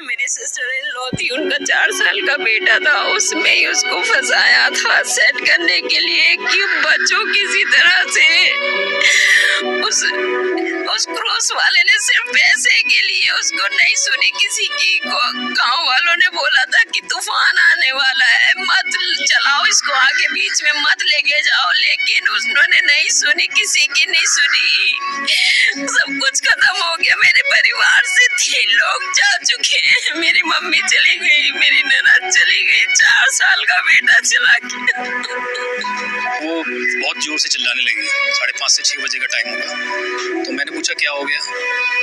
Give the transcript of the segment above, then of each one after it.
मेरी sister in law थी, उनका 4 साल का बेटा था, उसमें ही उसको फंसाया था सेट करने के लिए कि बच्चों किसी तरह से उस क्रूज वाले ने सिर्फ पैसे के लिए उसको नहीं सुनी किसी की। गांव वालों ने बोला था कि तूफान आने वाला है, मत चलाओ इसको आगे, बीच में मत लेके जाओ, लेकिन उन्होंने नहीं सुनी, किसी की नहीं सुनी। सब कुछ खत्म हो गया। मेरे परिवार से 3 लोग जा चुके हैं। मेरी मम्मी चली गई, मेरी ननद चली गई, 4 साल का बेटा चला गया। वो बहुत जोर से चिल्लाने लगी। 5:30 से 6 बजे का टाइम होगा। तो मैंने पूछा क्या हो गया।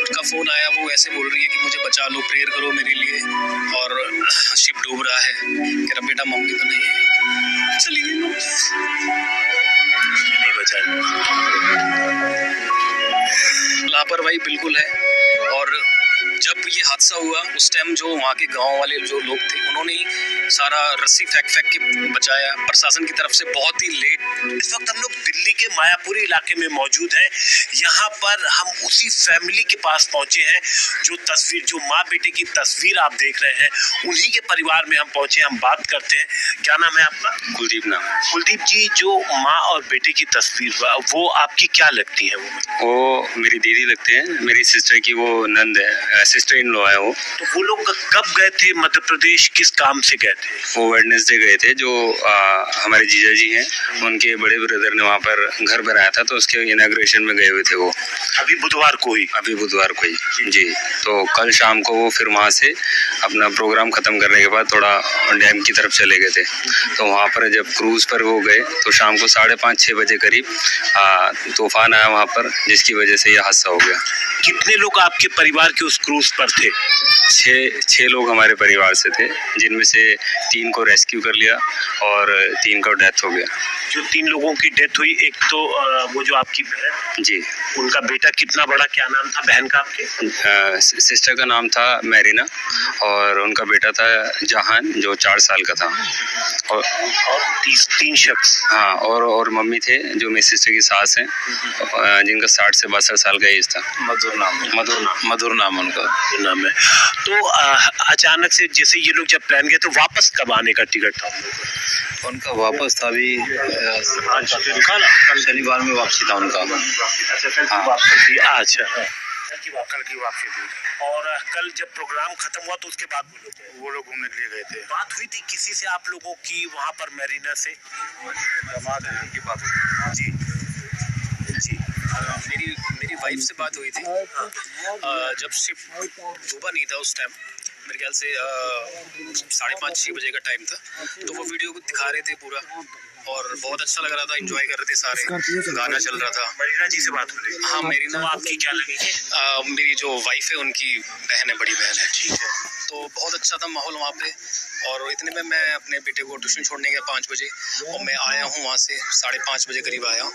उसका फोन आया, वो ऐसे बोल रही है कि मुझे बचा लो, प्रेयर करो मेरे लिए, और शिप डूब रहा है। कह रहा बेटा मम्मी तो नहीं है, चली गई मम्मी, नहीं बचा। लापरवाही बिल्कुल है। और जब ये हादसा हुआ उस टाइम जो वहाँ के गांव वाले जो लोग थे उन्होंने ही सारा रस्सी फेंक के बचाया। प्रशासन की तरफ से बहुत ही लेट। इस वक्त हम लोग दिल्ली के मायापुरी इलाके में मौजूद हैं। यहाँ पर हम उसी फैमिली के पास पहुंचे हैं जो तस्वीर, जो माँ बेटे की तस्वीर आप देख रहे हैं, उन्हीं के परिवार में हम पहुंचे। हम बात करते हैं। क्या नाम है आपका? कुलदीप नाम। कुलदीप जी, जो माँ और बेटे की तस्वीर वो आपकी क्या लगती है? वो मेरी दीदी लगते हैं, मेरी सिस्टर की वो नंद है, सिस्टर इन लॉ है वो। तो वो लोग कब गए थे मध्य प्रदेश, किस काम से गए थे? वो वेडनेसडे गए थे। जो हमारे जीजा जी हैं उनके बड़े ब्रदर ने वहाँ पर घर बनाया था, तो उसके इनॉग्रेशन में गए हुए थे वो। अभी बुधवार को ही जी। तो कल शाम को वो फिर वहाँ से अपना प्रोग्राम खत्म करने के बाद थोड़ा डैम की तरफ चले गए थे। तो वहाँ पर जब क्रूज पर वो गए तो शाम को 5:30-6 बजे करीब तूफान आया वहाँ पर, जिसकी वजह से ये हादसा हो गया। कितने लोग आपके परिवार के उस क्रूज पर थे? 6 लोग हमारे परिवार से थे, जिनमें से 3 को रेस्क्यू कर लिया और 3 का डेथ हो गया। जो 3 लोगों की डेथ हुई, एक तो वो जो आपकी बहन, जी, उनका बेटा कितना बड़ा, क्या नाम था बहन का आपके? सिस्टर का नाम था मैरिना और उनका बेटा था जहान, जो 4 साल का था। और 3 शख्स। हाँ, और मम्मी थे जो मेरी सिस्टर की सास हैं, जिनका 60 से 62 साल का एज था। मधुर नाम उनका नाम है। तो अचानक से जैसे ये लोग जब प्लान किया तो वापस कब आने का टिकट था उनका? वापस था अभी कल शनिवार में वापसी था उनका। अच्छा, कल की वापसी थी। और कल जब प्रोग्राम खत्म हुआ तो उसके बाद वो लोग घूमने के लिए गए थे। बात हुई थी किसी से आप लोगों की वहाँ पर मैरिना से? की बात हुई जी। मेरी वाइफ से बात हुई थी। जब शिप डूबा नहीं था उस टाइम, मेरे ख्याल से 5:30-6 बजे का टाइम था। तो वो वीडियो को दिखा रहे थे पूरा, और बहुत अच्छा लग रहा था, एंजॉय कर रहे थे सारे, गाना चल रहा था। मरीना जी से बात हो रही? हाँ, मरीना। तो आपकी क्या लगी? मेरी जो वाइफ है उनकी बहन है, बड़ी बहन है। ठीक है। तो बहुत अच्छा था माहौल वहाँ पे। और इतने में मैं अपने बेटे को ट्यूशन छोड़ने गया 5 बजे, और मैं आया हूँ वहाँ से 5:30 बजे करीब आया हूँ।